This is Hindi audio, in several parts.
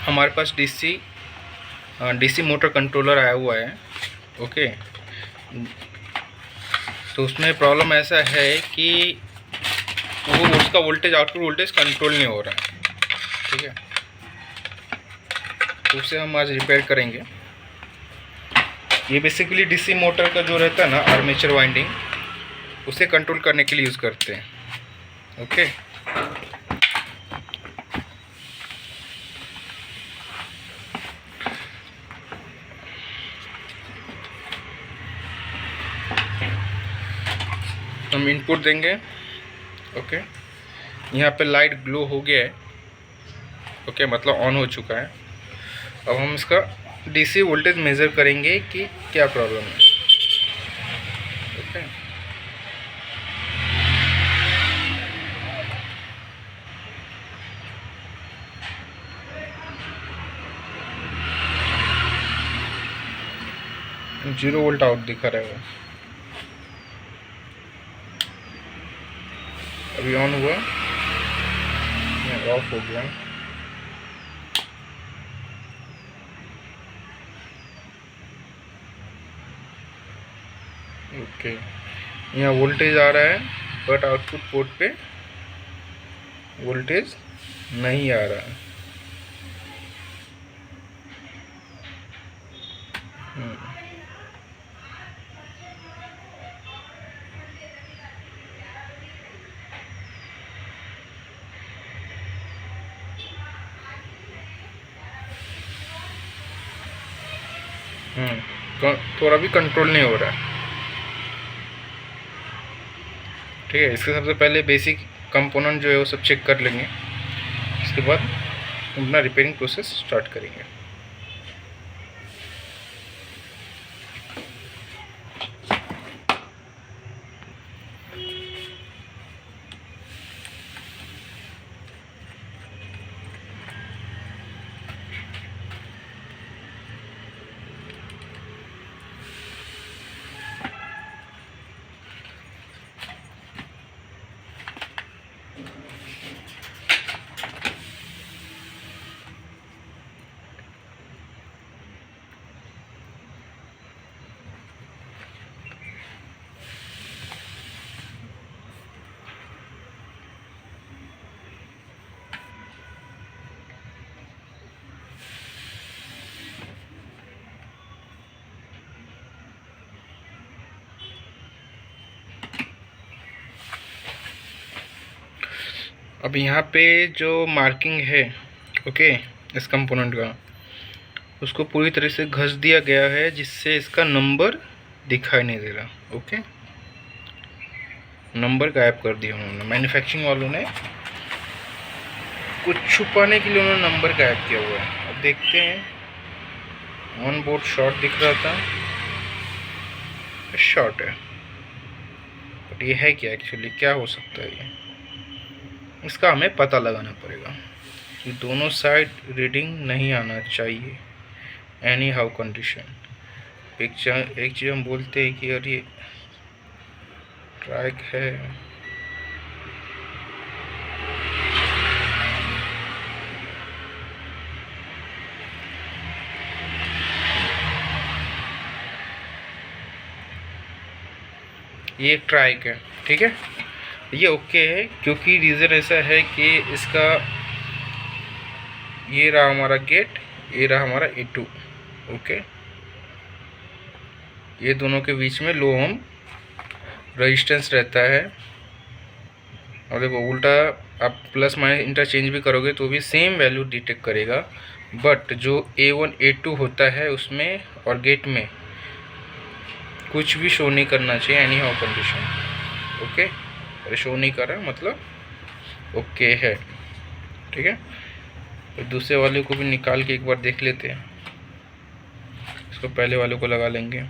हमारे पास डीसी मोटर कंट्रोलर आया हुआ है। ओके, तो उसमें प्रॉब्लम ऐसा है कि वो उसका वोल्टेज, आउटपुट वोल्टेज कंट्रोल नहीं हो रहा है। ठीक है, तो उसे हम आज रिपेयर करेंगे। ये बेसिकली डीसी मोटर का जो रहता है ना, आर्मेचर वाइंडिंग, उसे कंट्रोल करने के लिए यूज़ करते हैं। ओके, हम इनपुट देंगे। ओके, यहाँ पे लाइट ग्लो हो गया है। ओके, मतलब ऑन हो चुका है। अब हम इसका डीसी वोल्टेज मेज़र करेंगे कि क्या प्रॉब्लम है। ओके, 0 वोल्ट आउट दिखा रहा है वो। अभी ऑन हुआ, ऑफ हो गया। ओके, यहाँ वोल्टेज आ रहा है बट आउटपुट पोर्ट पे वोल्टेज नहीं आ रहा है। थोड़ा भी कंट्रोल नहीं हो रहा है। ठीक है, इसके सबसे पहले बेसिक कंपोनेंट जो है वो सब चेक कर लेंगे। इसके बाद अपना रिपेयरिंग प्रोसेस स्टार्ट करेंगे। अब यहाँ पे जो मार्किंग है, ओके, इस कंपोनेंट का, उसको पूरी तरह से घस दिया गया है, जिससे इसका नंबर दिखाई नहीं दे रहा। ओके, नंबर गायब कर दिया उन्होंने, मैन्युफैक्चरिंग वालों ने कुछ छुपाने के लिए उन्होंने नंबर गायब किया हुआ है। अब देखते हैं, ऑन बोर्ड शॉर्ट दिख रहा था, शॉर्ट है, बट ये है क्या एक्चुअली, क्या हो सकता है ये, इसका हमें पता लगाना पड़ेगा। कि दोनों साइड रीडिंग नहीं आना चाहिए एनी हाउ कंडीशन। एक चीज़ हम बोलते हैं कि यार ये ट्रैक है, ये एक ट्रैक है। ठीक है, ये ओके है, क्योंकि रीज़न ऐसा है कि इसका ये रहा हमारा गेट, ये रहा हमारा E2। ओके, ये दोनों के बीच में लो ओम रेजिस्टेंस रहता है। और देखो उल्टा आप प्लस माइनस इंटरचेंज भी करोगे तो भी सेम वैल्यू डिटेक्ट करेगा, बट जो A1 A2 होता है उसमें और गेट में कुछ भी शो नहीं करना चाहिए एनी हाउ कंडीशन। ओके, अरे शो नहीं कर रहा मतलब ओके है। ठीक है, तो दूसरे वाले को भी निकाल के एक बार देख लेते हैं। इसको पहले वाले को लगा लेंगे।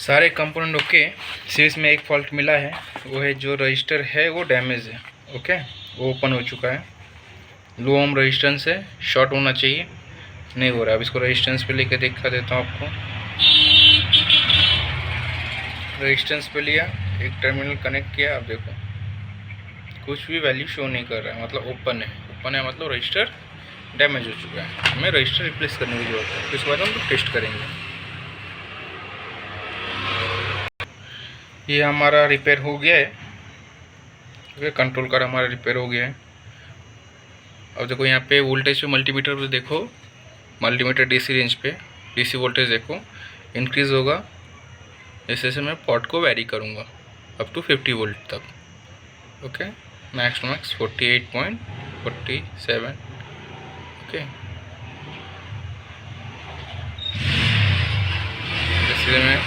सारे कंपोनेंट ओके। सीरीज में एक फॉल्ट मिला है, वो है जो रजिस्टर है वो डैमेज है। ओके, वो ओपन हो चुका है। लो ओम रजिस्टेंस है, शॉर्ट होना चाहिए, नहीं हो रहा। अब इसको रजिस्टेंस पे लेके दिखा देता हूँ आपको। रजिस्टेंस पे लिया, एक टर्मिनल कनेक्ट किया, अब देखो कुछ भी वैल्यू शो नहीं कर रहा है, मतलब ओपन है। ओपन है मतलब रजिस्टर डैमेज हो चुका है, हमें रजिस्टर रिप्लेस करने की जरूरत है। तो इसके बाद हम टेस्ट करेंगे। ये हमारा रिपेयर हो गया है। ओके, कंट्रोल कार हमारा रिपेयर हो गया है। अब देखो यहाँ पे वोल्टेज पे मल्टीमीटर पे देखो, मल्टीमीटर डीसी रेंज पे डीसी वोल्टेज देखो इंक्रीज़ होगा। ऐसे मैं पॉट को वैरी करूँगा अप टू 50 वोल्ट तक। Okay, max to max 48.47। Okay, जैसे मैं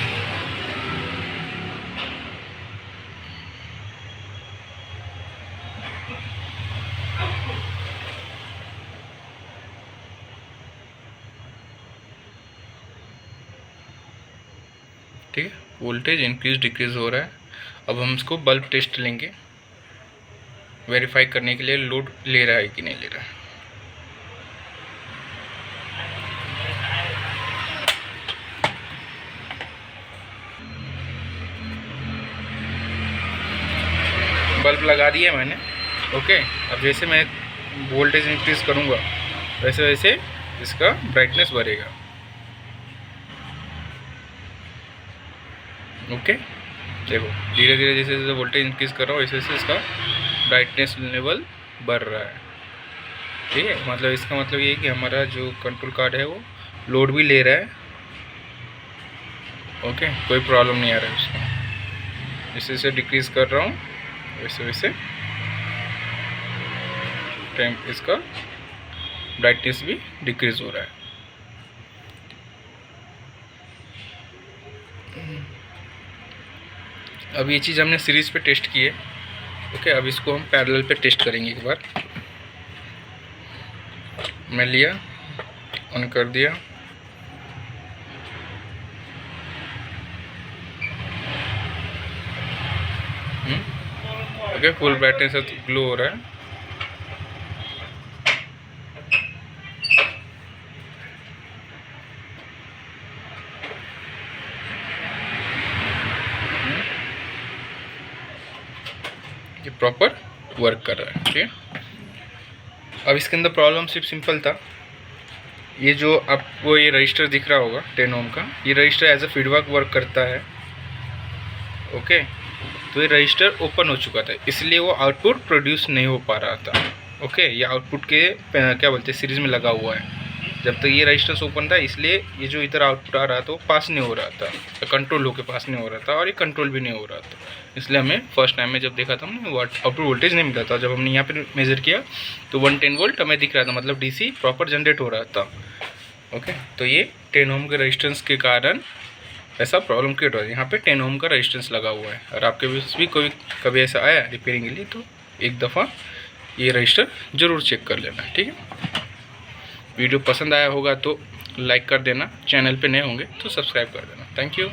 ठीक है, वोल्टेज इंक्रीज डिक्रीज हो रहा है। अब हम इसको बल्ब टेस्ट लेंगे, वेरीफाई करने के लिए लोड ले रहा है कि नहीं ले रहा है। बल्ब लगा दिया मैंने। ओके, अब जैसे मैं वोल्टेज इंक्रीज करूँगा वैसे वैसे इसका ब्राइटनेस बढ़ेगा। ओके, देखो धीरे धीरे जैसे जैसे वोल्टेज इंक्रीज कर रहा हूँ वैसे वैसे इसका ब्राइटनेस लेवल बढ़ रहा है। ठीक है, मतलब इसका मतलब ये है कि हमारा जो कंट्रोल कार्ड है वो लोड भी ले रहा है। ओके, कोई प्रॉब्लम नहीं आ रहा है उसका। जैसे जैसे डिक्रीज कर रहा हूँ वैसे वैसे इसका ब्राइटनेस भी डिक्रीज हो रहा है। अब ये चीज़ हमने सीरीज़ पे टेस्ट की है। ओके, अब इसको हम पैरेलल पे टेस्ट करेंगे एक बार। मैं लिया, ऑन कर दिया, ओके, फुल ब्राइटनेस से ग्लो हो रहा है। ये प्रॉपर वर्क कर रहा है। ठीक है, अब इसके अंदर प्रॉब्लम सिर्फ सिंपल था। ये जो आपको ये रजिस्टर दिख रहा होगा 10 ओम का, ये resistor as a feedback work करता है। ओके, तो ये रजिस्टर ओपन हो चुका था, इसलिए वो आउटपुट प्रोड्यूस नहीं हो पा रहा था। ओके, ये आउटपुट के क्या बोलते हैं सीरीज़ में लगा हुआ है। जब तक ये रजिस्टर ओपन था इसलिए ये जो इधर आउटपुट आ रहा था वो पास नहीं हो रहा था, कंट्रोल होके पास नहीं हो रहा था, और ये कंट्रोल भी नहीं हो रहा था। इसलिए हमें फर्स्ट टाइम में जब देखा था हमने आउटपुट वोल्टेज नहीं मिला था। जब हमने यहाँ पे मेज़र किया तो 110 वोल्ट हमें दिख रहा था, मतलब डीसी प्रॉपर जनरेट हो रहा था। ओके, तो ये 10 ओम के रजिस्टेंस के कारण ऐसा प्रॉब्लम क्रिएट हो रहा है। यहाँ पे 10 ओम का रजिस्टेंस लगा हुआ है, और आपके पास भी कोई कभी ऐसा आया रिपेयरिंग के लिए तो एक दफ़ा ये रजिस्टर ज़रूर चेक कर लेना। ठीक है, वीडियो पसंद आया होगा तो लाइक कर देना, चैनल पे नए होंगे तो सब्सक्राइब कर देना। Thank you.